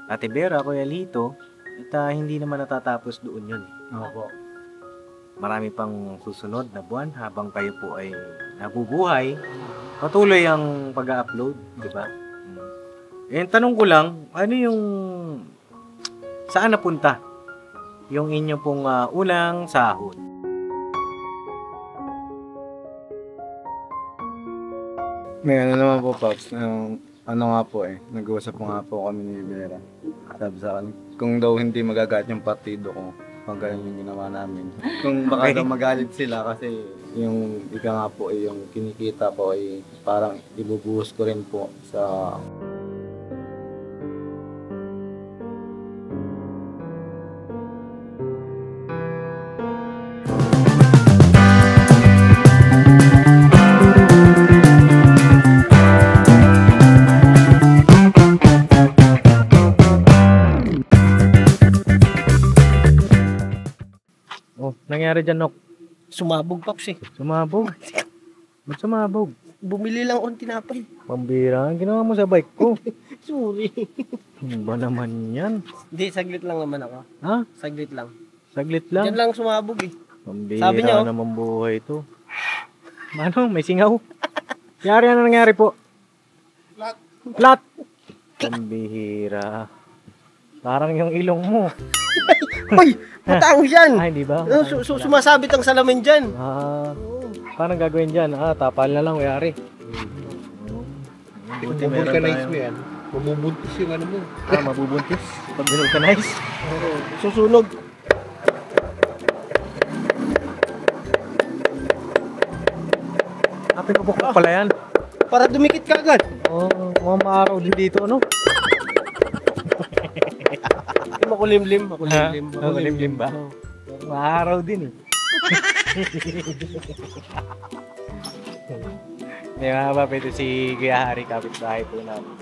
Ate Vera, Kuya Lito, hindi naman natatapos doon yun. Opo. Marami pang susunod na buwan habang kayo po ay nabubuhay. Patuloy ang pag-upload, di ba? Tanong ko lang, ano yung saan napunta yung inyo pong unang sahod? May ano naman po, Pops. Ano nga po nag-uusap po nga po kami ni Vera. Sabi sa akin, kung daw hindi magagat yung partido ko, pag ganun yung ginawa namin. Kung baka daw magalit sila kasi yung ika nga po yung kinikita ko ay parang ibubuhos ko rin po sa... Nangyari dyan, Nok? Sumabog, Pops Sumabog? Ba't sumabog? Bumili lang akong tinapay. Pambira, ang ginawa mo sa bike ko. Sorry. Ano ba naman yan? Hindi, saglit lang naman ako. Ha? Saglit lang. Saglit lang? Diyan lang sumabog Pambira Sabi niya, naman buhay ito. Ano? May singaw? Yari, ano nangyari po? Flat! Pambihira. Parang yung ilong mo. Uy! Matangos yan! Ay, di ba? Sumasabit ang salamin dyan. Paano gagawin dyan? Tapal na lang, yari. Buti meron tayo. yan. Mabubuntis yung ano mo. Mabubuntis? Pag vulcanize? Susunog. Pinupukpok pala yan. Para dumikit ka agad. Mga maaraw din dito, ano? Makulimlim. Makulimlim ba? Maaraw din Hindi mga papi, ito si Kuya Harry, kapitbahay po namin.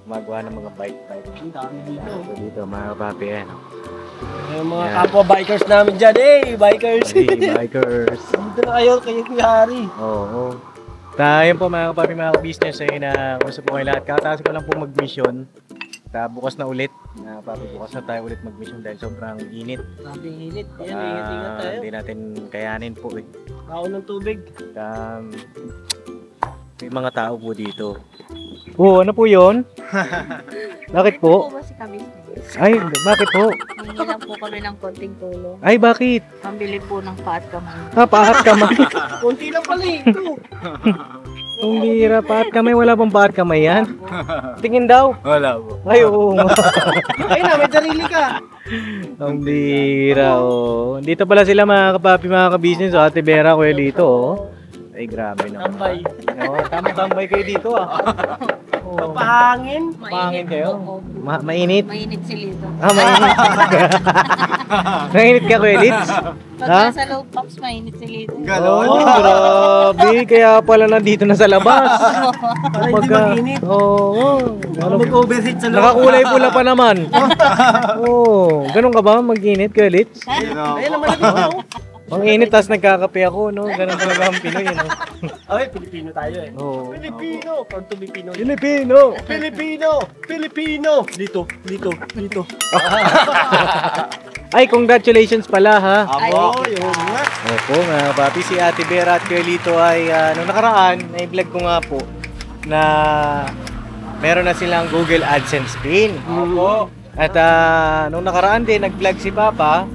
Gumagawa ng mga bike. Ang dami dito. Dito mga papi, Yung mga kapwa bikers namin dyan, bikers. Bikers. Dito na kayo, kay Kuya Harry. Oo. Tayo po mga papi, mga business na gusto po kayo lahat. Kakataas ko lang po mag-mission. Bukas na ulit. Papi, bukas na tayo ulit mag-mission dahil sobrang init. Grabe init. Yan, ingat tayo. Hindi natin kayanin po Baon ng tubig. May mga tao po dito. Ano po yun? Bakit po? Ba si Kabisnes? Ay, bakit po? Hingi lang po kami ng konting tulong. Ay, bakit? Pambili po ng paat kamay. Paat kamay. Kunti lang pala ito. Ang bira, paat kamay. Wala bang paat kamay yan? Tingin daw. Wala po. Ay, oo. Ay na, may darili ka. Ang bira, Dito pala sila mga kapapi, mga ka-business. Ate Vera, Kuya Lito, Ay, grabe naman. Tambay. Tambay kayo dito, Papahangin. Pangin kayo? Mainit? Mainit si Lito. Mainit. Mainit ka, Kuya Litz? Pag nasa loob, Pops, mainit si Lito. Grabe. Kaya pala nandito na sa labas. Para hindi mag-init. Mag-overheat sa loob. Nakakulay pula pa naman. Ganun ka ba? Mag-init, Kuya Litz? Ayan naman ako. Ang init, tas nagkakape ako, no? Ganun talaga ang Pinoy, no? Ay, Pilipino tayo Oo. Pilipino! Proud to be Pinoy. Filipino! Pilipino! Dito. Ay, congratulations pala, ha? Abo, yun nga. Opo, mga papi, si Ate Vera at Kuya Lito ay nung nakaraan, na-vlog ko nga po na meron na silang Google AdSense pin. Opo. At nung nakaraan din, nag-vlog si Papa,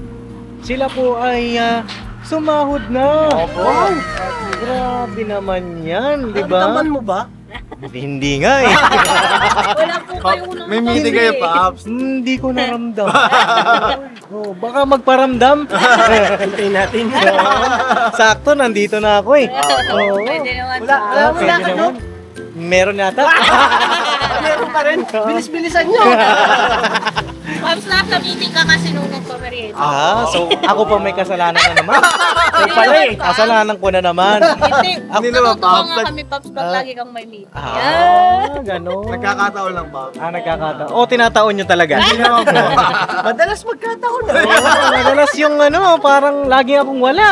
sila po ay sumahod na. Opo. Wow! Grabe naman yan, di ba? Naman mo ba? Hindi nga Wala po kayong unang May meeting kayo, Pops. Hindi ko naramdam. Baka magparamdam. Hintayin natin. Sakto, nandito na ako Pwede naman. Wala ka, no? Meron yata. Meron pa rin. Bilis-bilisan nyo. Pops, nasa meeting ka kasi nung nagpamerienda. So ako pa may kasalanan na naman. So pala kasalanan ko na naman. Hindi, natutuwa nga kami, Pops, pag lagi kang may meeting. Gano'n. Nagkakataon lang, Pops. Nagkakataon. Tinataon nyo talaga. Madalas magkataon na. Madalas yung parang lagi akong wala.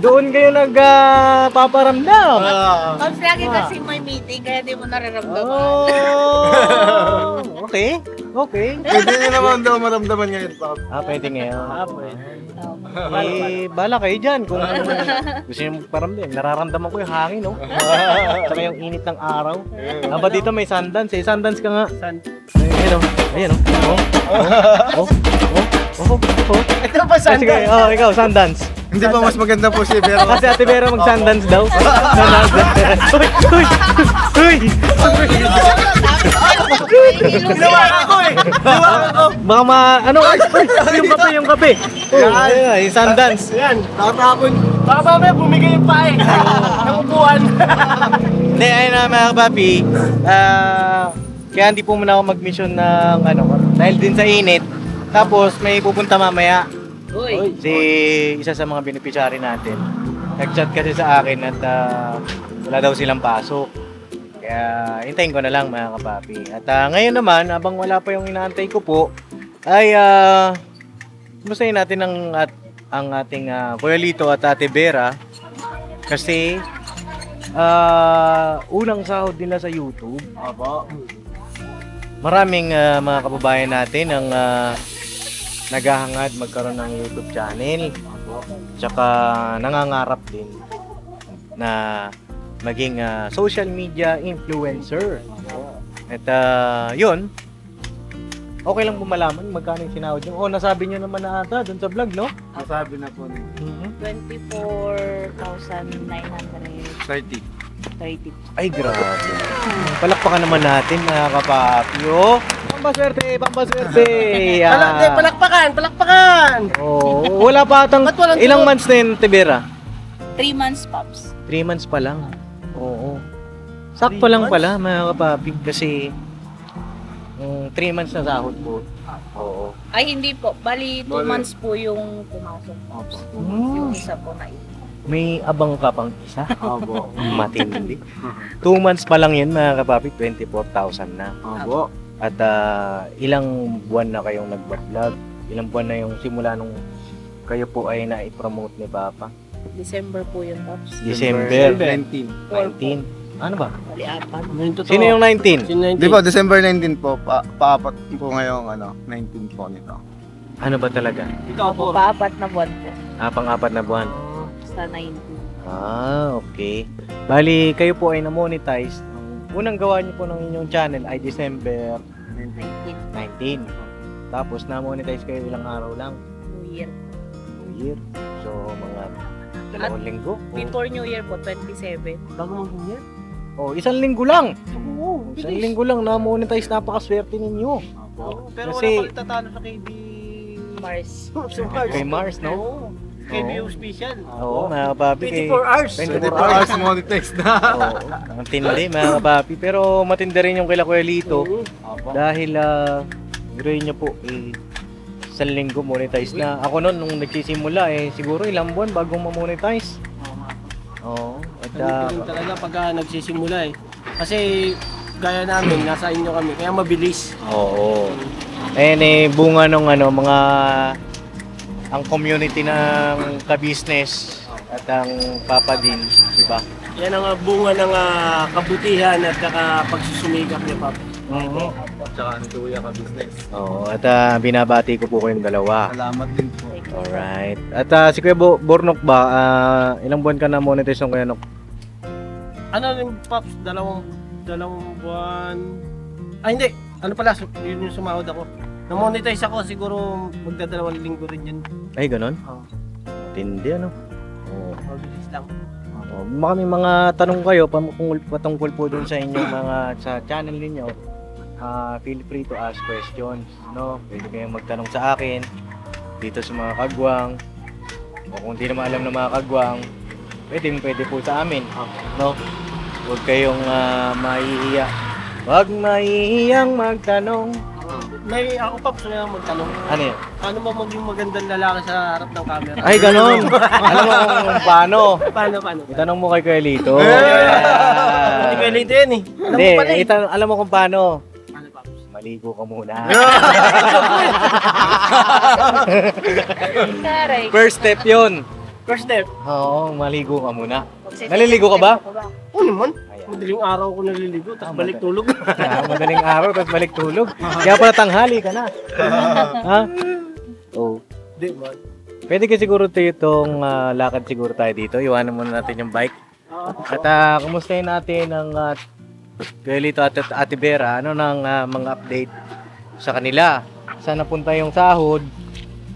Doon kayo nagpaparamdam. Pops, lagi kasi may meeting, kaya di mo nararamdaman. Okay. Okay. Pwede nyo naman daw maramdaman ngayon, Pops. Pwede ngayon. Pwede. Bala kayo dyan. Kung gusto nyo magparamdam, nararamdaman ko yung hangin, no? Saka yung init ng araw. Ba dito may Sundance eh. Sundance ka nga. Ayan, oh. Ayan, oh. Ito pa Sige, ikaw, Sundance. Hindi ba mas maganda po si Vera? Kasi Ate Vera mag-Sundance daw. Uy! Ginawa ko eh! Baka yung kape. Ayan, yung Sundance. Yan, tatapon. Baka mamaya bumigay yung pae. Nakukuhan. Hindi, ayun na mga kapapi. Kaya hindi po muna ako mag-mission ng dahil din sa init. Tapos may pupunta mamaya. Si isa sa mga beneficiary natin. Nag-chat kasi sa akin at wala daw silang pasok. Kaya hintayin ko na lang mga kapapi. At ngayon naman, habang wala pa yung inaantay ko po, ay kumustahin natin ang ating Kuya Lito at Ate Vera. Kasi unang sahod nila sa YouTube. Maraming mga kababayan natin ang naghahangad magkaroon ng YouTube channel. Tsaka nangangarap din na maging social media influencer. At yun, okay lang po malaman magkano yung sinahod nyo. Nasabi nyo naman na ata dun sa vlog, no? Nasabi na po niya. 24,930. 30. Ay, grabe. Palakpakan naman natin, mga kapapi. Pampaswerte! Palakpakan! Wala pa atang ilang months na yun, Tibera? 3 months, Pops. 3 months pa lang. Oo. Sakto lang pala, mga kapapi. Kasi 3 months na sahod po. Oo. Ay, hindi po. Bali, 2 months po yung pumasok, Pops. Yung isa po na ito. May abang ka pang isa? Opo. Matindi. 2 months pa lang yun, mga kapapi. 24,000 na. Opo. At ilang buwan na kayong nag-vlog? Ilang buwan na yung simula nung kayo po ay na-promote ni Papa? December po yun, Pops. December 19. 19. Ano ba? Bali, 4. Sino yung 19? Di ba, December 19 po, paapat po ngayong 19 po nito. Ano ba talaga? Ikaw po. Pa-4 na buwan po. Pang-4 na buwan. Sa 19. Okay. Bali, kayo po ay na-monetize. Ang unang gawa niyo po ng inyong channel ay December 19. Tapos na-monetize kayo ilang araw lang? New Year. New Year. So, mga 2 linggo? Before New Year po, 27. Bago mag-year? Isang linggo lang! Oo, Isang linggo lang na-monetize. Napakaswerte ninyo. Pero Kasi- wala pa tatalo sa KB... Mars. Kay Mars, no? Oo. KB official. Oo, mga kapapi. 24 hours. 24 24 hours monetize na. Oo, ang tindi, mga kapapi. Pero matindi rin yung kila Kuya Lito. Dahil, gawin niyo po, isang linggo monetize na. Ako noon, nung nagsisimula, siguro ilang buwan bago ma-monetize. Oo. At, Ganun talaga pagka nagsisimula eh. Kasi gaya namin, nasa inyo kami, kaya mabilis. oo. Bunga nung mga ang community ng ka-business at ang Papa din, di ba? Yan ang bunga ng kabutihan at pagsusumikap ni Papa. Tsaka ni Kuya ka business. Oo, at binabati ko po kayong dalawa. Salamat din po. Alright. At si Kuya Bornok ba, ilang buwan ka na monetize ng Kuya Nok? Ano rin, Pops? Dalawang buwan... Ay, hindi. Ano pala, yun yung sumahod ako. Na-monetize ako, siguro magdadalawang linggo rin yun. Ay, ganon? Oo. Tindi, ano? Oo. Mabilis lang. Baka may mga tanong kayo patungkol po dun sa inyong sa channel ninyo. Feel free to ask questions, no? Pwede kayong magtanong sa akin dito sa mga kagwang. O kung di naman alam ng mga kagwang, pwede po sa amin, no? Huwag kayong mahihiya. Huwag mahihiyang magtanong. May ako, Pops, na magtanong. Ano yun? Paano ba maging magandang lalaki sa harap ng camera? Ay, ganon. Alam mo kung paano. Paano? Itanong mo kay Kuya Lito. Hindi ko elite yan eh. Alam Hindi, mo pala eh. alam mo kung paano. Paano, Pops? Maligo ka muna. Taray. First step yun. First step. Oo, maligo ka muna. Naliligo ka ba? Oo naman. Ayan. Madaling araw ko naliligo, tapos balik tulog. Madaling araw, tapos balik tulog. Kaya pala tanghali ka na. Ha? Oh. Di ba? Pwede ka siguro itong lakad siguro tayo dito. Iwanan muna natin yung bike. At kumustahin natin ang Kuelito at Ate Vera. Ano nang mga update sa kanila. Saan napunta yung sahod.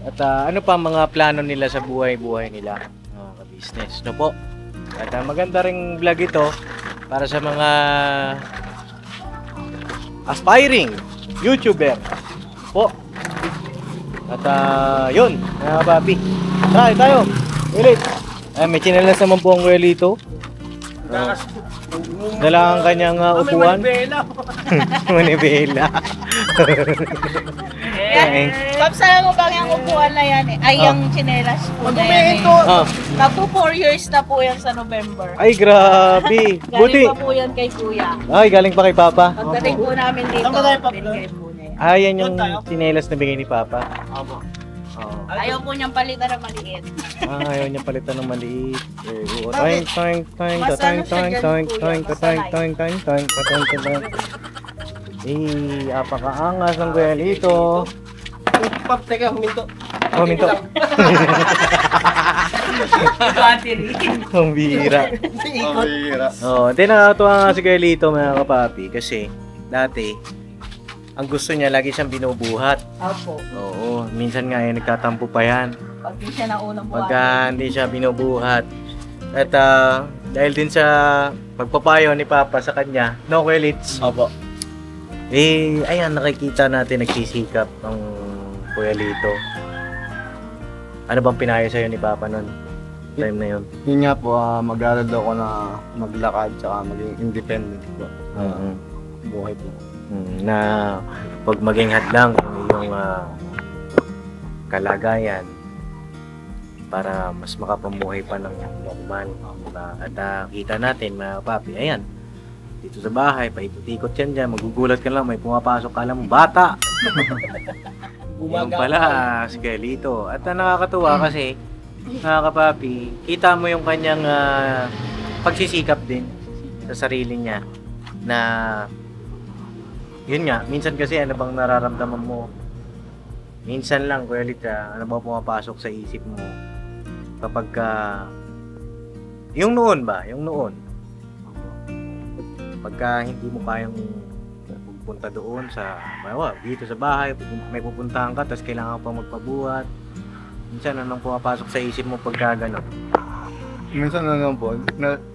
At ano pa mga plano nila sa buhay-buhay nila. Business. No po. At maganda ring vlog ito para sa mga aspiring YouTuber po. At yun, mga papi. Tayo. Ulit. May chinelas naman po ang Kuelito. Dala ang kanyang upuan. Manibela. Pops, alam mo ba yung upuan na yan eh? Ay, yung chinelas po na yan eh. Magpo 4 years na po yan sa November. Ay, grabe. Buti. Galing pa po yan kay Kuya. Ay, galing pa kay Papa. Pagdating po namin dito, binigay po niya yan. Ay, yan yung chinelas na bigay ni Papa. Ayaw po niyang palitan na maliit. Ayaw niya palitan ng maliit. Apakaangas ng Kuelito. Pop, teka, huminto. Huminto. Battery. Ang bihira. Hindi nakakatuwa nga si Kuelito mga kapapi kasi dati ang gusto niya lagi siyang binubuhat. Opo. Oo, minsan nga nagtatampo pa yan. Pag di siya na unang buwan. Pagka hindi siya binubuhat. At dahil din sa pagpapayo ni Papa sa kanya, no Kuelits? Opo. Ayan, nakikita natin nagsisikap ang Kuelito. Ano bang pinayo sa'yo ni Papa nun? Time na yun? Yun nga po, mag-aaral daw ako na maglakad tsaka maging independent po. Buhay po. Na pag maging hadlang yung kalagayan para mas makapamuhay pa ng normal. At kita natin mga papi, ayan, dito sa bahay, paikot-ikot yan dyan, magugulat ka lang, may pumapasok ka lang, bata! Yung pala, si Kuelito. At nakakatuwa kasi, mga kapapi, kita mo yung kanyang pagsisikap din sa sarili niya na yun nga, minsan kasi ano bang nararamdaman mo? Minsan lang, Kuelito, ano ba pumapasok sa isip mo? Kapag yung noon ba? Yung noon. Pagka hindi mo kayang pupunta doon sa, dito sa bahay, may pupuntahan ka, tapos kailangan pa magpabuhat. Minsan, anong pumapasok sa isip mo pagka gano'n? Minsan po,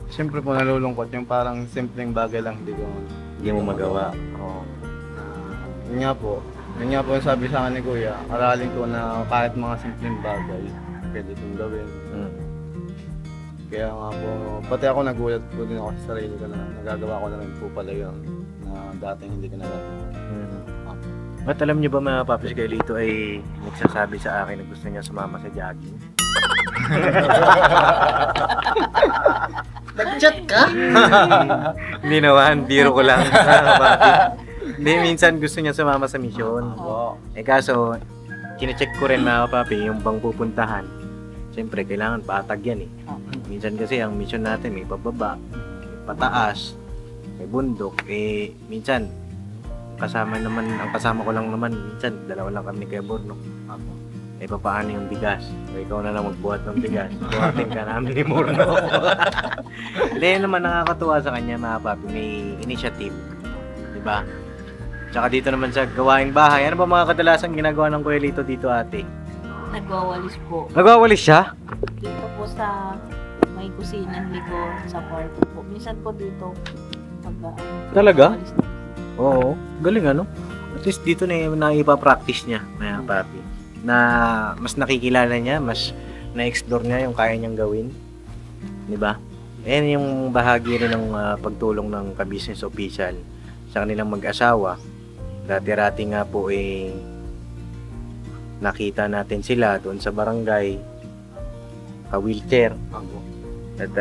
siyempre po nalulungkot yung parang simpleng bagay lang Hindi mo magawa. Oo. Yun nga po yung sabi sa akin ni Kuya, aralin ko na kahit mga simpleng bagay, pwede kong gawin. Kaya nga po, pati ako nagulat po din ako sa sarili ko na nagagawa ko na rin po pala yun na dating hindi ko nagagawa. At alam niyo ba mga papi, si Kuelito ay nagsasabi sa akin na gusto niya sumama sa jogging? Nag-chat ka? Hindi naman, biro ko lang. Hindi, minsan gusto niya sumama sa misyon. Kaso, kine-check ko rin mga papi, yung bang pupuntahan. Siyempre, kailangan patag yan eh. Minsan kasi ang mission natin may pababa, may pataas, may bundok. Minsan, ang kasama ko lang naman, minsan, dalawa lang kami kay Borno. Papaano yung bigas? Ikaw na lang magbuhat ng bigas. Buhatin ka namin ni Borno. Hindi naman nakakatuwa sa kanya mga papi, may initiative. Diba? Tsaka dito naman sa gawaing bahay, ano ba mga kadalasang ginagawa ng Kuelito dito ate? Nagwawalis po. Nagwawalis siya? Dito po sa may kusinang likod sa kwarto po. Minsan po dito. Talaga? Oo. Galing ano? At least dito na ipapractice niya, mga papi. Na mas nakikilala niya, mas na-explore niya yung kaya niyang gawin. Diba? Ayan yung bahagi rin ng pagtulong ng ka-business official sa kanilang mag-asawa. Dati-rati nga po nakita natin sila doon sa barangay ka-wheelchair at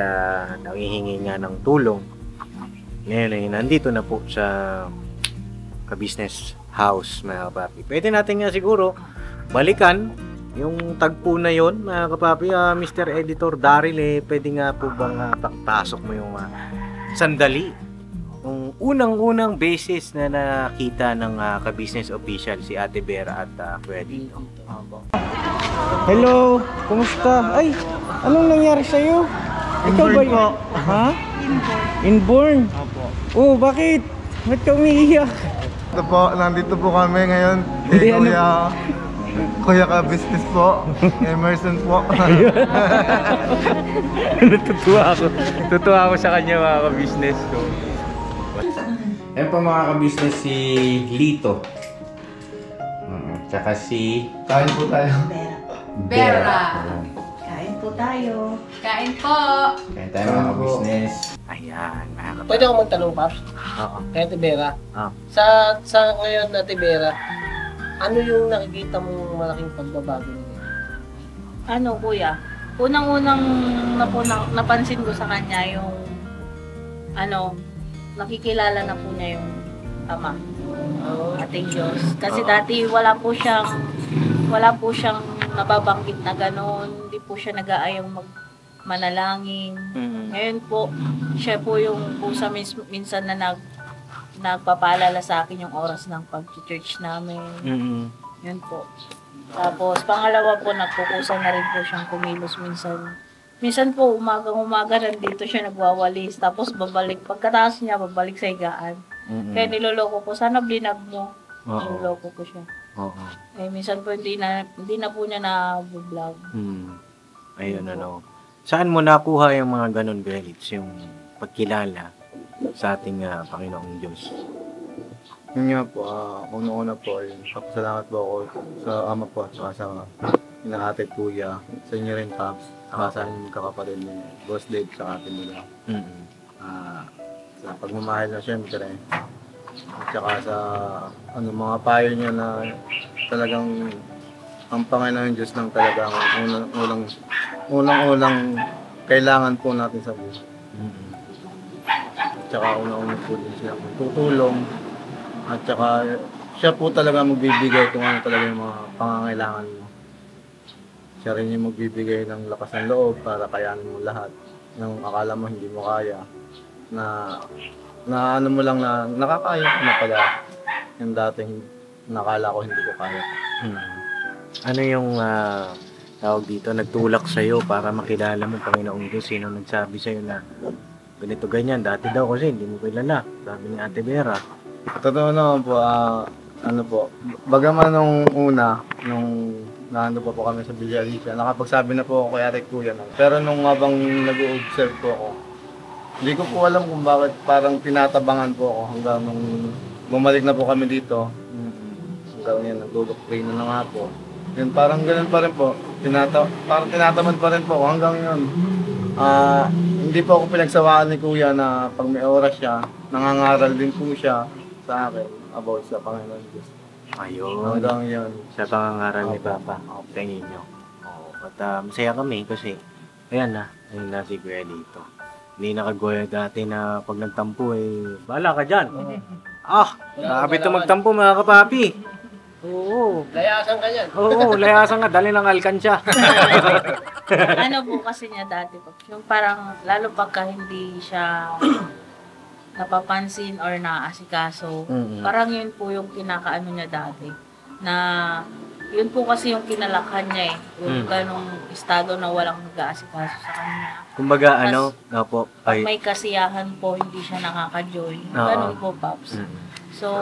nangihingi nga ng tulong. Ngayon nandito na po sa ka-business house mga kapapi. Pwede natin nga siguro balikan yung tagpo na yon mga kapapi. Mr. Editor Daryl, pwede nga po bang pasok mo yung sandali unang-unang beses na nakita ng ka-business official si Ate Vera at Kuya Dito. Hello, kumusta? Ay, anong nangyari sa'yo? Ikaw ba yun? Ha? Inborn. Opo. Oh, bakit? Ba't ka umiiyak? Ito po, nandito po kami ngayon. Hindi, ano Kuya ka-business po. Emerson po. Natutuwa ako. Tutuwa ako sa kanya mga ka-business ko. Ayan pa mga ka-business si Lito. Tsaka si Kain po tayo. Vera. Kain po tayo. Kain po. Kaya tayo mga ka-business. Ayan, mga Pwede ako magtanong, Paps? Oo. Kaya Tibera. Ah. Sa ngayon na Tibera, ano yung nakikita mong malaking pagbabago niya? Ano kuya? Unang-unang napansin ko sa kanya yung nakikilala na po niya yung Ama, ating Diyos. Kasi dati wala po siyang nababanggit na gano'n. Hindi po siya nag-aayang manalangin. Ngayon po, siya po yung pusa minsan na nagpapaalala sa akin yung oras ng pag-church namin. Yun po. Tapos, pangalawa po, nagpupusa na rin po siyang kumilos minsan. Minsan po, umagang-umaga, nandito siya nagwawalis. Tapos, pagkataas niya, babalik sa higaan. Kaya niloloko ko, sana blinag mo. Niloloko ko siya. Eh, minsan po, hindi na po niya na-vlog. Ayun, Saan mo nakuha yung mga ganun, Belits? Yung pagkilala sa ating Panginoong Diyos? Yun nga po, una-una po, salamat po ako sa ama po at sa inaate kuya, sa inyo rin, Paps, sa inyong kakapatid ni Boss Dave sa atin nila. Sa pagmamahal na siyempre, at saka sa mga payo niya na talagang ang Panginoon Diyos ng talagang unang kailangan po natin sa buhay. At saka unang po din siya tutulong. At saka siya po talaga magbibigay kung ano talaga yung mga pangangailangan mo. Siya rin yung magbibigay ng lakas ng loob para kayanin mo lahat. Yung akala mo hindi mo kaya. Na ano mo lang na nakakaya ko na pala. Yung dating nakala ko hindi ko kaya. Ano yung tawag dito, nagtulak sa'yo para makilala mo Panginoong Diyos? Sino nagsabi sa'yo na ganito ganyan? Dati daw kasi hindi mo kilala. Sabi ni Ate Vera. Totoo naman po, bagaman nung una, nung naano pa po kami sa Villalicia, nakapagsabi na po ako kay Ate Kuya na. Pero nung habang nag-observe po ako, hindi ko po alam kung bakit parang tinatabangan po ako hanggang nung bumalik na po kami dito. Hanggang yan, nagdudoktrina na nga po. Yun, parang ganun pa rin po. Parang tinatamad pa rin po ako hanggang yun. Hindi po ako pinagsawaan ni Kuya na pag may oras siya, nangangaral din po siya sa akin about sa Panginoon Diyos. Ayun. Hanggang yun. Sa pangangaral ni Papa. Tingin nyo. At masaya kami kasi, ayun na si Kuya dito. Hindi nakagoya dati na pag nagtampo bahala ka dyan. Nakabit to magtampo mga kapapi. Oo. Layasan ka yan. Oo, layasan ka. Dali ng alkansya. Ano po kasi niya dati po, yung parang lalo pagka hindi siya napapansin or naaasikaso, parang yun po yung kinakaano niya dati. Na yun po kasi yung kinalakhan niya yung ganong estado na walang nag-aasikaso sa kanya. Kumbaga Pag may kasiyahan po, hindi siya nakaka-join. Ganun po, Paps. So,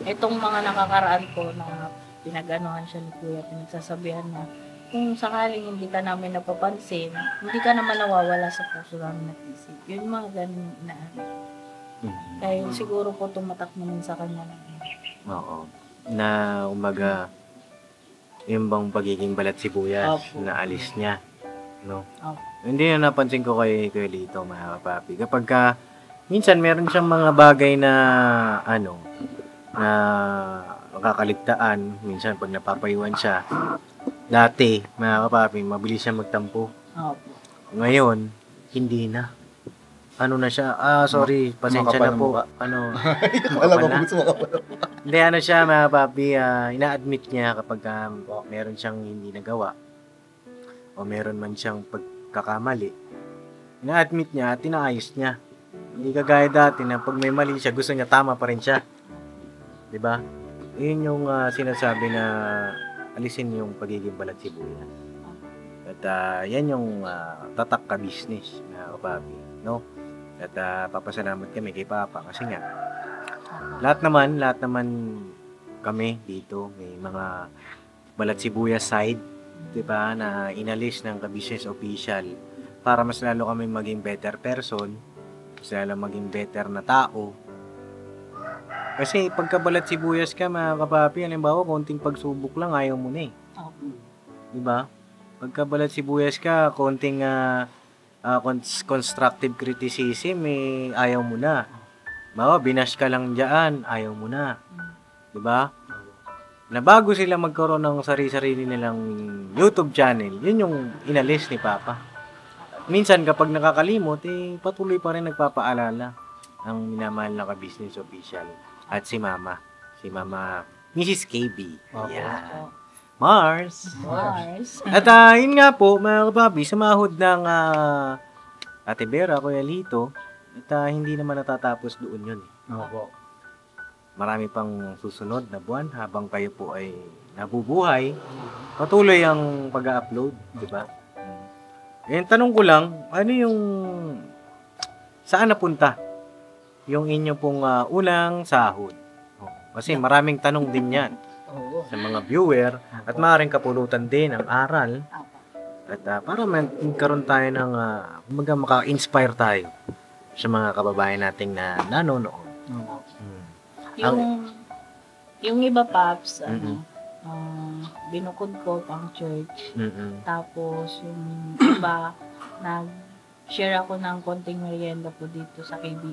itong mga nakakaraan ko na pinag-anuhan siya ni Kuya, pinagsasabihan na kung sakaling hindi ka namin napapansin, hindi ka naman nawawala sa puso namin at isip. Yun mga ganun na kaya siguro po tumatak naman sa kanya na. Oo. Na umaga, yung bang pagiging balat sibuyas na alis niya. No? Hindi na napansin ko kay Lito, mga kapapi. Kapag minsan meron siyang mga bagay na na makakaligtaan. Minsan pag napapayuan siya, dati, mga kapapi, mabilis siya magtampo. Ngayon, hindi na. Ano na siya? Sorry, pasensya na po. Hindi, siya, mga papi, ina-admit niya kapag meron siyang hindi nagawa o meron man siyang pagkakamali. Ina-admit niya at inaayos niya. Hindi kagaya dati na pag may mali siya, gusto niya tama pa rin siya. 'Di ba? Yun yung sinasabi na alisin yung pagiging balat sibuyas. At yan yung tatak ka business na kapapi, no? At papasalamat kami kay Papa kasi nga lahat naman kami dito may mga balat sibuyas side, 'di ba, na inalis ng ka-business official para mas lalo kami maging better person, mas lalo maging better na tao. Kasi pagka balat sibuyas ka, mga kapapi, halimbawa, konting pagsubok lang, ayaw mo na eh. Di ba? Pagka balat sibuyas ka, konting constructive criticism, eh, ayaw mo na. Bawa, binash ka lang dyan, ayaw mo na. Di ba? Na bago sila magkaroon ng sarili-sarili nilang YouTube channel, yun yung inalis ni Papa. Minsan, kapag nakakalimot, eh, patuloy pa rin nagpapaalala ang minamahal na ka-business official. At si Mama, Mrs. KB. Yan. Mars. At yun nga po, mga kapapi, sumahod ng Ate Vera, Kuya Lito, at hindi naman natatapos doon yun. Opo. Marami pang susunod na buwan habang kayo po ay nabubuhay. Patuloy ang pag-upload, di ba? Tanong ko lang, ano yung saan napunta yung inyo pong unang sahod? Kasi maraming tanong din yan sa mga viewer at maaaring kapulutan din ang aral. At para magkaroon tayo ng maka-inspire tayo sa mga kababayan nating na nanonood. Yung iba, Paps, binukod ko pang church. Tapos yung iba, nag-share ako ng konting merienda po dito sa KB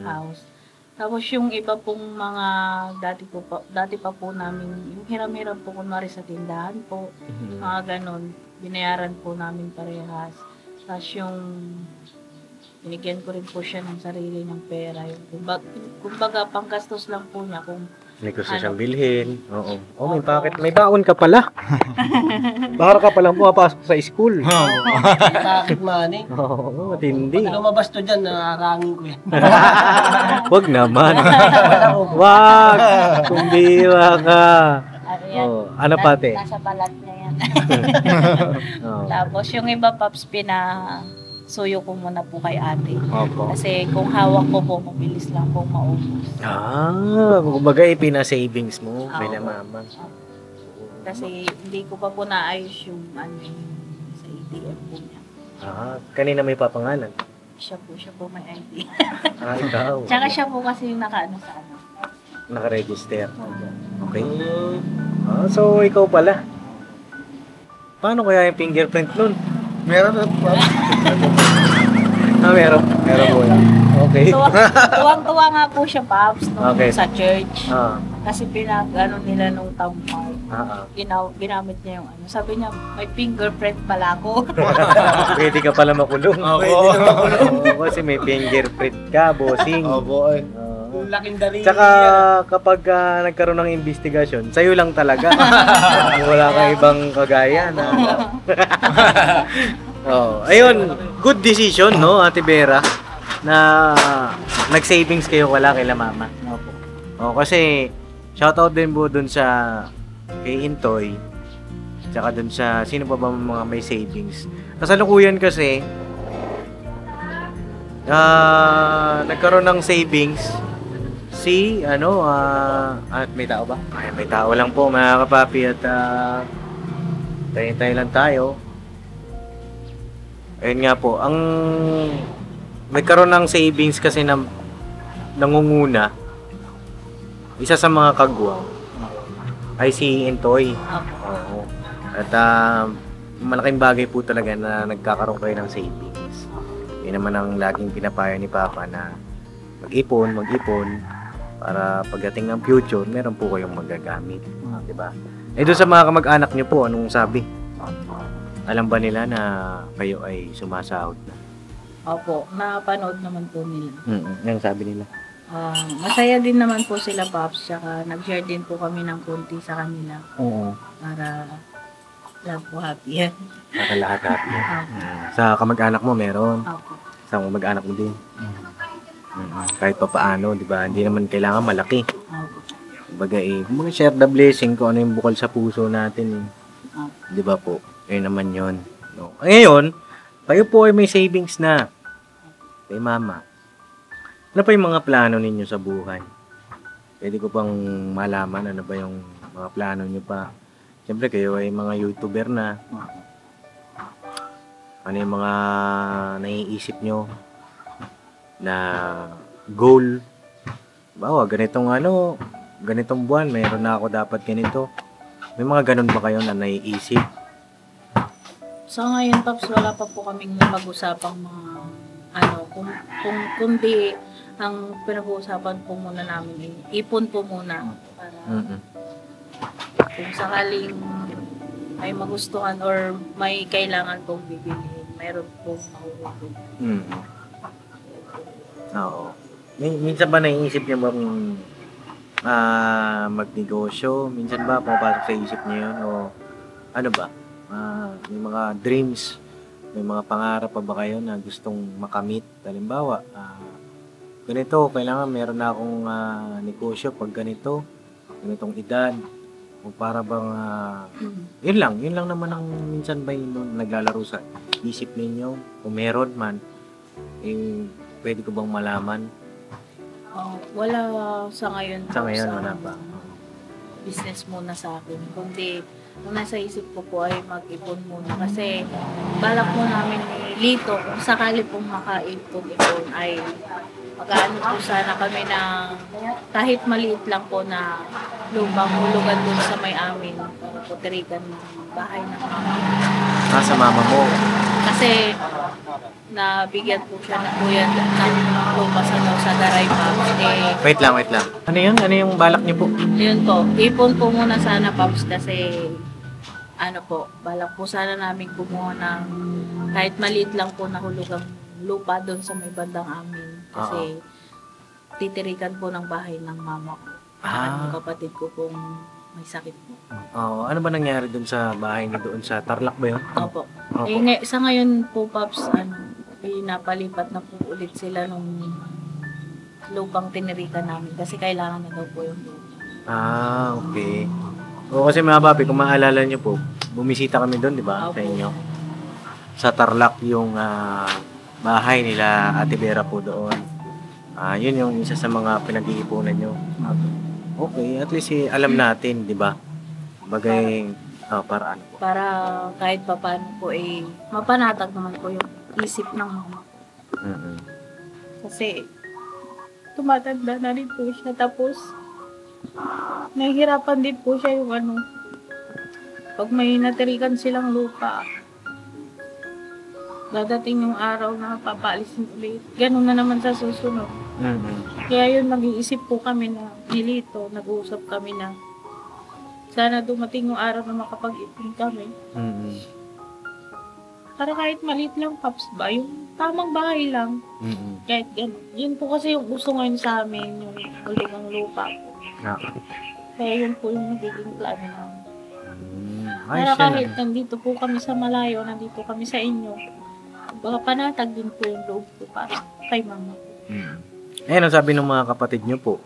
house. Tapos yung iba pong mga dati pa po namin, yung hiram-hiram po kunwari sa tindahan po, mga ganon, binayaran po namin parehas. Tapos yung binigyan ko rin po siya ng sarili ng pera. Kumbaga panggastos lang po niya kung may gusto siyang bilhin. Oo. Oh, may packet. May baon ka pala. Baka ka palang pumapasok sa school. Bakit money? Oo, matindi. Pag lumabas to dyan, nararangin ko yan. Wag naman. Wag! Kumbiwa ka. Ano pati? Nasa balat niya yan. Tapos yung iba, Paps, suyo ko muna po kay ate. Opo. Kasi kung hawak ko po, mabilis lang po maubos. Kumbaga ipina-savings mo, may namamang. Kasi hindi ko pa po naayos yung sa ATM po niya. Kanina may papangalan. Siya po may ID. Ikaw. Tsaka siya po kasi yung nakaano sa ano. Naka-register. Okay. So ikaw pala. Paano kaya yung fingerprint nun? Meron na po. Meron. Meron po yan. Okay. Tuwang-tuwa nga po siya, Paps, sa church. Kasi pinag-ano nila nung tampay. Ginamit niya yung ano. Sabi niya, may fingerprint pala ako. Pwede ka pala makulong. Oo, kasi may fingerprint ka, bossing. Opo. Laking dali. Tsaka kapag nagkaroon ng investigasyon, sa'yo lang talaga. Wala kang ibang kagaya na. Ayun, good decision, no, Ate Vera, na nag-savings kayo wala kay Mama. Kasi shoutout din po dun sa kay Intoy, tsaka dun sa sino pa ba mga may savings. Kasalukuyan kasi nagkaroon ng savings si may tao ba? Ay, may tao lang po, mga kapapi, at tayo lang tayo. Ayun nga po, ang nagkaroon ng savings kasi na nangunguna, isa sa mga kagwang ay si Intoy. Oo. At malaking bagay po talaga na nagkakaroon kayo ng savings. Yun naman ang laging pinapaya ni Papa na mag-ipon para pagdating ng future, meron po kayong magagamit. Diba? Doon sa mga kamag-anak nyo po, anong sabi? Alam ba nila na kayo ay sumasahod na? Opo, napanood naman po nila. Yung sabi nila? Masaya din naman po sila, Pops. Tsaka nag-share din po kami ng konti sa kanila. Oo. Para lahat po happy yan. Para lahat happy yan. Sa kamag-anak mo meron? Opo. Sa kamag-anak mo din? Kahit pa paano, di ba? Hindi naman kailangan malaki. Opo. Kumbaga mga share the blessing kung ano yung bukal sa puso natin. Di ba po? Yun naman yun. No. Ngayon, kayo po ay may savings na. Kay mama. Ano pa yung mga plano ninyo sa buhay? Pwede ko pang malaman ano ba yung mga plano nyo pa. Siyempre kayo ay mga YouTuber na. Ano yung mga naiisip nyo na goal? Bawa, ganitong buwan, mayroon na ako dapat ganito. May mga ganun ba kayo na naiisip? So ngayon, Pops, wala pa po kaming mag-usapang mga kundi ang pinag-uusapan po muna namin ipon po muna para kung sakaling may magustuhan or may kailangan pong bibilihin, mayroon pong mahuhulog. Oo. Minsan ba naiisip niyo bang magnegosyo? Minsan ba pumapasok sa isip niyo yun? O ano ba? May mga dreams, may mga pangarap pa ba kayo na gustong makamit? Halimbawa, ganito, kailangan meron na akong negosyo pag ganitong edad. O para bang, yun lang naman ang minsan ba yun naglalaro sa isip ninyo? Kung meron man, pwede ko bang malaman? Wala sa ngayon. Sa ngayon, wala pa. Business muna sa akin. Kundi, ang nasa isip ko po ay mag-ipon muna. Kasi, balak po namin lito, kung sakali pong makaipon-ipon ay mag-aano po sana kami na kahit maliit lang po na lubang hulugan doon sa may amin para po tirikan ng bahay ng mama. Sa mama mo? Kasi nabigyan po siya ng kuya ng lupa sa Daray Pops. Wait lang. Ano yun? Ano yung balak niyo po? Yun po. Ipon po muna sana, Pops, kasi balak po sana namin kumuha ng kahit maliit lang po na hulugang lupa doon sa may bandang amin. Kasi titirikan po ng bahay ng mama ko. Ang kapatid ko pong may sakit po. Ano ba nangyari doon sa bahay niyo doon sa Tarlac ba yun? Opo. Sa ngayon po, Pops, pinapalipat na po ulit sila nung lupang tinirikan namin kasi kailangan na daw po yung lupa. Okay. Kasi mga papi, kung maalala niyo po, bumisita kami doon, di ba? Opo. Sa inyo. Sa Tarlac yung bahay nila Ate Vera po doon. Yun yung isa sa mga pinag-iipunan nyo. Okay, at least alam natin, di ba? Bagay, para ano po? Para kahit pa paano po mapanatag naman po yung isip ng mama. Kasi tumatanda na rin po siya. Tapos nahihirapan din po siya yung pag may natirikan silang lupa, dadating yung araw na papaalisin ulit. Ganun na naman sa susunod. Kaya yun, mag-iisip po kami na nilito, nag-uusap kami na sana dumating yung araw na makapag-ipon kami. Para kahit maliit lang, Pops, ba? Yung tamang bahay lang. Kahit gano'n. Yun po kasi yung gusto ngayon sa amin, yung huling ang lupa po. Kaya yun po yung nagiging plano namin. Para kahit nandito po kami sa malayo, nandito kami sa inyo, baka panatag din po yung loob ko para kay mama. Ayun, ang sabi ng mga kapatid nyo po,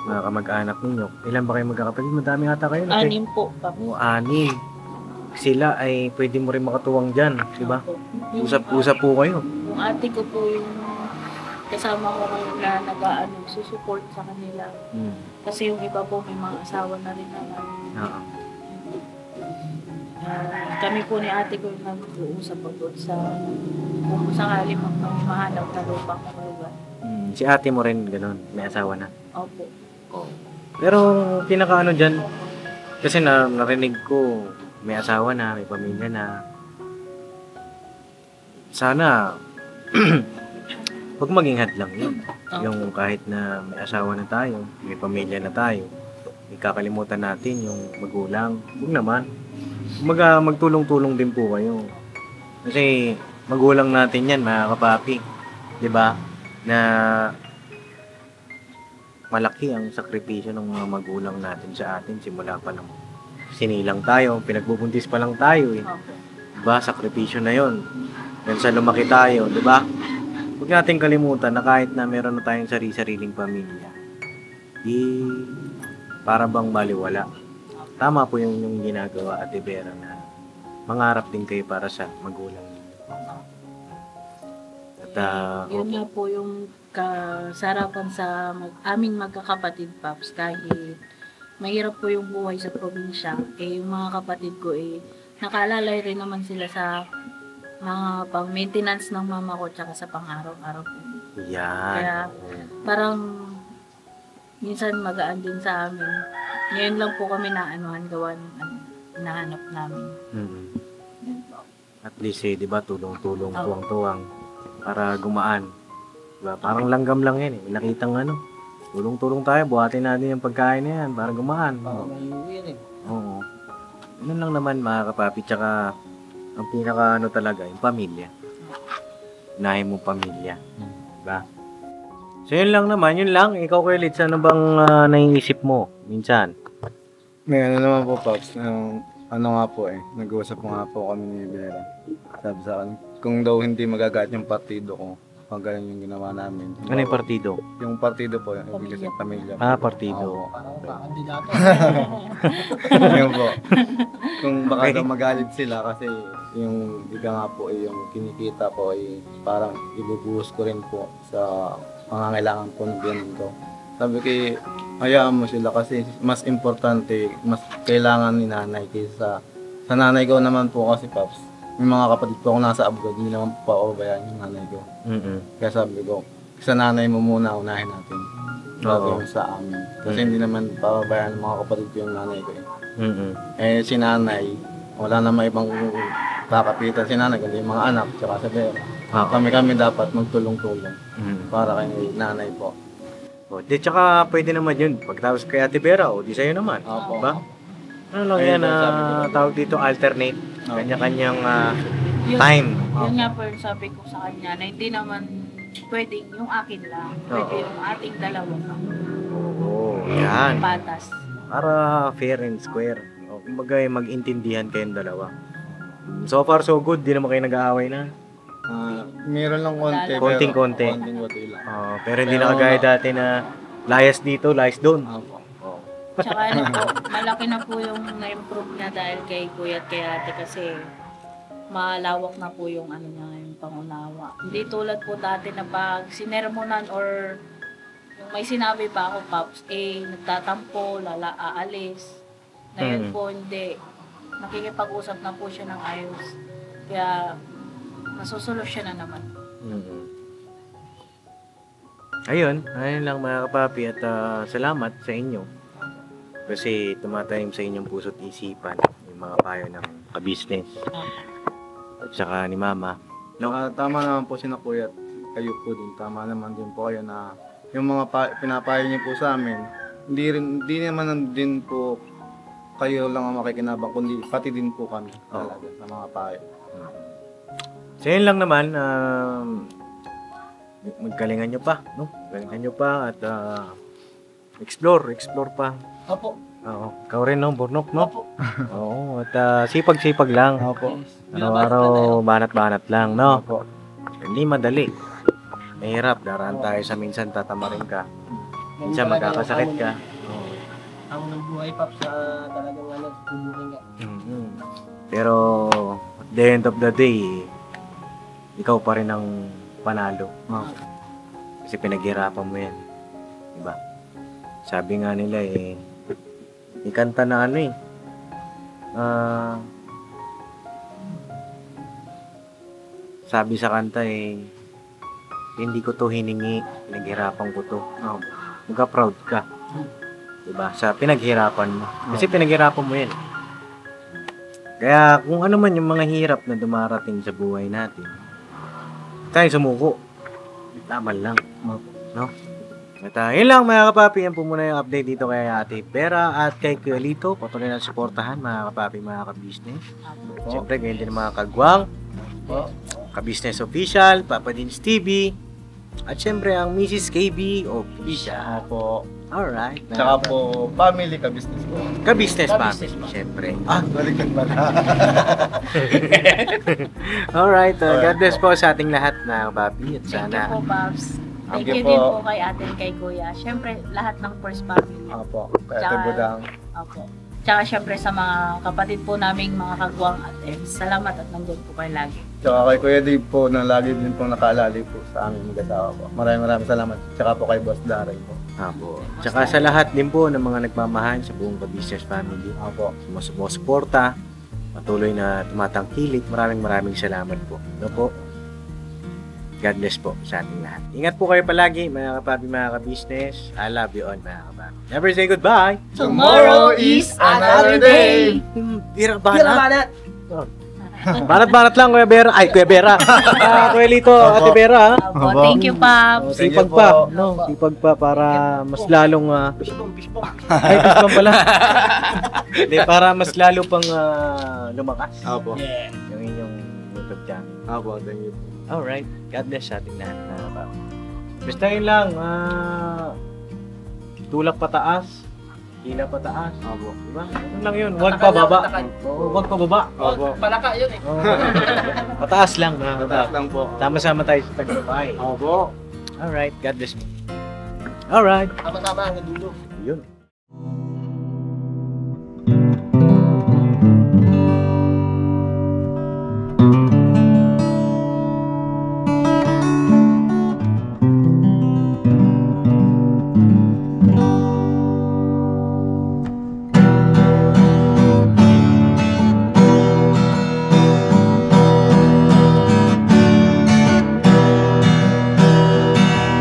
mga kamag-anak ninyo, ilan ba kayo magkakapatid? Madami ata kayo. 6 po. 6. Sila ay pwede mo rin makatuwang dyan, di ba? Usap-usap po kayo. Yung ate ko po yung kasama ko ngayon na susupport sa kanila. Kasi yung iba po may mga asawa na rin naman. Kami po ni ate ko yung nag-uusap po doon sa kung sakali mahanap na lupang lugar. Si ate mo rin ganun, may asawa na? Opo. Pero pinakaano dyan, kasi narinig ko, may asawa na, may pamilya na. Sana, huwag maging hadlang yun. Yung kahit na may asawa na tayo, may pamilya na tayo, ikakalimutan natin yung magulang. Huwag naman. Magtulong-tulong din po kayo. Kasi magulang natin yan, mga kapapi. 'Di ba? Na malaki ang sakripisyo ng mga magulang natin sa atin. Simula pa lang sinilang tayo, pinagbubuntis pa lang tayo eh. Diba? Sakripisyo na yon. Then sa lumaki tayo, diba? huwag nating kalimutan na kahit na meron na tayong sariling pamilya, para bang baliwala. Tama po yung ginagawa, Ate Vera, na mangarap din kayo para sa magulang ninyo. At Yun nga po yung kasarapan sa aming magkakapatid, Paps. Kahit mahirap po yung buhay sa probinsya, yung mga kapatid ko nakaalalay rin naman sila sa mga pang-maintenance ng mama ko tsaka sa pang-araw-araw po. yan. Kaya parang minsan magaan din sa amin. Ngayon lang po kami gawa ng hinahanap namin. Yan po. At least, di ba, tulong-tulong, tuwang-tuwang para gumaan. Diba? Parang langgam lang yan. May nakitang tulong-tulong tayo, buhatin natin yung pagkain na yan para gumaan. Oo. Yun lang naman, mga kapapi. Tsaka, ang pinaka talaga, yung pamilya. Unahin mo pamilya. Diba? So, yun lang naman. Yun lang. Ikaw, Kuya Litz, ano bang naiisip mo minsan? May naman po, Pops. Nga po nag-uusap po nga po kami ni Vera. Sabi sa akin, kung daw hindi magagat yung partido ko, pag ganun yung ginawa namin. Ano yung partido? Yung partido po, yung ibig sabihin pamilya. Partido. Kandidato. Yun po. Kung baka daw magalit sila kasi yung ika nga po yung kinikita ko parang ibubuhos ko rin po sa pangangailangan po ng biyanin ko. Sabi ko, hayaan mo sila kasi mas importante, mas kailangan ni nanay kaysa sa nanay ko naman po kasi, Paps. May mga kapatid po ako nasa abroad, hindi naman po paobayan yung nanay ko. Kaya sabi ko, sa nanay mo muna unahin natin. Bago yung sa amin. Kasi hindi naman paobayan ng mga kapatid ko yung nanay ko. Si nanay, wala naman ibang kakapitan si nanay, kundi yung mga anak, tsaka sa Vera. Kami dapat magtulong-tulong para kay nanay po. Di tsaka pwede naman yun. Pagtapos kay Ate Vera, di sa'yo naman. Diba? Ano lang yan, tawag dito alternate. Kanya-kanyang time. Yun nga po yung sabi ko sa kanya na hindi naman pwedeng yung akin lang. Pwede yung ating dalawa lang. Oo, yan. Patas. Para fair and square. Kumbaga mag-intindihan kayong dalawa. So far so good, di naman kayo nag-aaway na. Meron lang konti. Konting-konti. Konting-konti lang. Pero hindi na kagaya dati na layas dito, layas doon. Tsaka malaki na po yung na-improve niya dahil kay kuya at kay ate kasi malawak na po yung yung pangunawa. Hindi tulad po dati na pag sinermonan or yung may sinabi pa ako, Pops, nagtatampo, aalis. Ngayon po hindi. Nakikipag-usap na po siya ng ayos. Kaya nasusolusyon na naman. Ayun lang mga kapapi at salamat sa inyo. Kasi tumatayong sa inyong puso't isipan yung mga payo ng ka-business. At saka ni Mama. Tama naman po si na Kuya at kayo po din. Tama naman din po kayo na yung mga pinapayo niyo po sa amin, hindi naman din po kayo lang ang makikinabang, kundi pati din po kami talaga sa mga payo. So yun lang naman, maggalingan nyo pa, no? Galingan nyo pa at explore pa. Opo. Oo, ikaw rin, no? Burnok, no? Oo, at sipag-sipag lang. Opo. Araw-araw, banat-banat lang, no? Opo. Hindi madali. Mahirap, daraan tayo sa minsan tatamarin ka. Minsan magkakasakit ka. Ang buhay, Pops, sa talagang bubuhin ka. Pero, at the end of the day, ikaw pa rin ang panalo. Kasi pinaghirapan mo yan. Diba? Sabi nga nila may kanta na sabi sa kanta hindi ko to hiningi, pinaghirapan ko to. Magka-proud ka. Diba? Sa pinaghirapan mo. Kasi pinaghirapan mo yan. Kaya kung ano man yung mga hirap na dumarating sa buhay natin, tayo sumuko. Laban lang. No? At yun lang mga kapapi, yan po muna yung update dito kay Ate Vera at kay Kuya Lito. Patuloy na suportahan mga kapapi, mga ka-business. Siyempre, ganyan din mga kagwang, ka-business official, Papa Dins TV, at siyempre ang Mrs. KB Official. Alright. Tsaka po, family ka business po. Ka-business pa. Ka-business pa. Siyempre. Balikan pala. Alright. God bless po sa ating lahat na papi. At Thank you sana. po, Babs. Thank Thank you you din po. po kay ate and kay kuya. Siyempre, lahat ng first family. Opo, kaya Tsaka- Budang. Opo. Tsaka siyempre sa mga kapatid po naming mga kagwang at salamat at nandun po kayo lagi. Tsaka kay Kuya Dave po, na lagi din pong nakaalali po sa aming mag-asawa po. Maraming salamat. Tsaka po kay Boss Daray po. Apo. Tsaka sa lahat din po ng mga nagmamahal sa buong ka-business family. Opo. Sumusuporta. Patuloy na tumatangkilik. Maraming salamat po. Ano po? God bless po sa ating lahat. Ingat po kayo palagi, mga kapabi, mga ka-business. I love you all, mga kapabi. Never say goodbye. Tomorrow is another day. Banat. Banat lang, Kuya Bera. Ay, Kuya Bera. Kuya Lito, Ate Bera. Opo, thank you, Pops. Thank you Sipag po. pa. No, sipag pa para mas lalong... Fishbong. ay, fishbomb pala. Hindi, para mas lalo pang lumakas. Opo. Yeah. Yung inyong YouTube channel. Opo, thank you. Alright. God bless sa ating lahat na kapabi. Basta yun lang. Tulak pataas. Hila pataas. Opo. Diba? Ano lang yun. Huwag pa baba. Huwag pa baba. Oh, palaka yun eh. Pataas lang. Mga Mataas kapabi. lang po. Tama-sama tayo sa tagbabay. Opo. Alright. God bless me. Alright. Tama-tama hanggang dulo. Yun.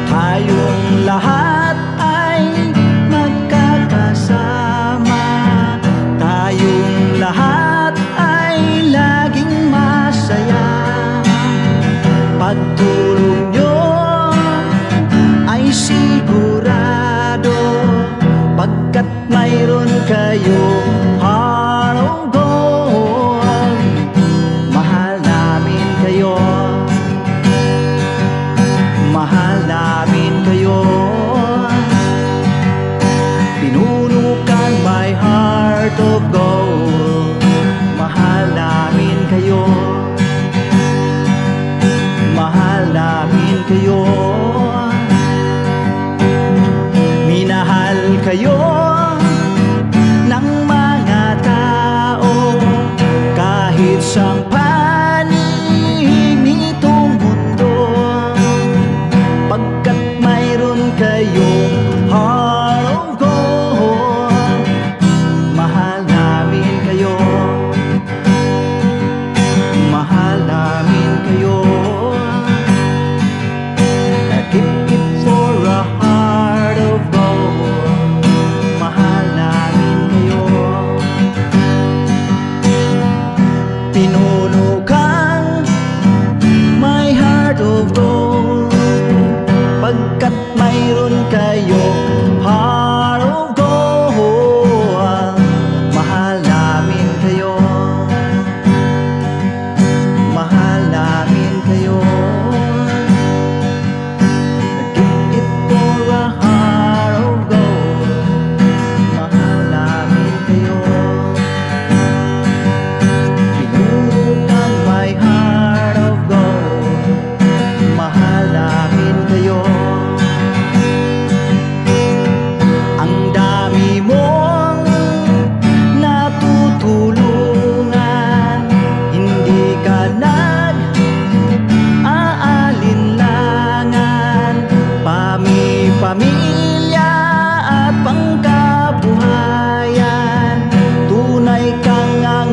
Tayong lahat ay magkakasama. Tayong lahat ay laging masaya. Pagtulong nyo ay sigurado, pagkat mayroon kayong heart of gold. Mahal namin kayo. Mahal namin kayo. Pinuno kang my heart of gold. Mahal namin kayo. Mahal namin kayo. Minahal kayo ng mga tao kahit sang panig nitong mundo, pagkat mayroon kayong heart of gold. Mahal namin kayo. Mahal namin kayo. Keep it for a heart of gold. Mahal namin kayo. Pinuno kang my heart of gold, pagkat mayroon kayong heart of gold. Mahal namin kayo. Mahal namin kayo. Give it for a heart of gold. Mahal namin kayo. Pinuno kang my heart of gold. Mahal namin kayo. Ang dami mong natutulungan, hindi ka nag-aalinlangan. Pamilya at pangkabuhayan, tunay kang ang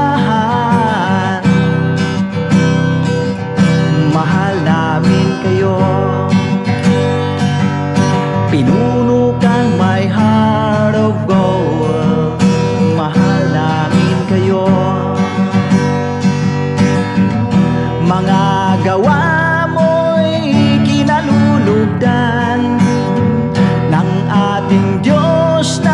maaasahan. Mahal namin kayo. Pinuno kang my heart of gold. Mahal namin kayo. Mga gawa mo'y kinalulugdan ng ating Diyos na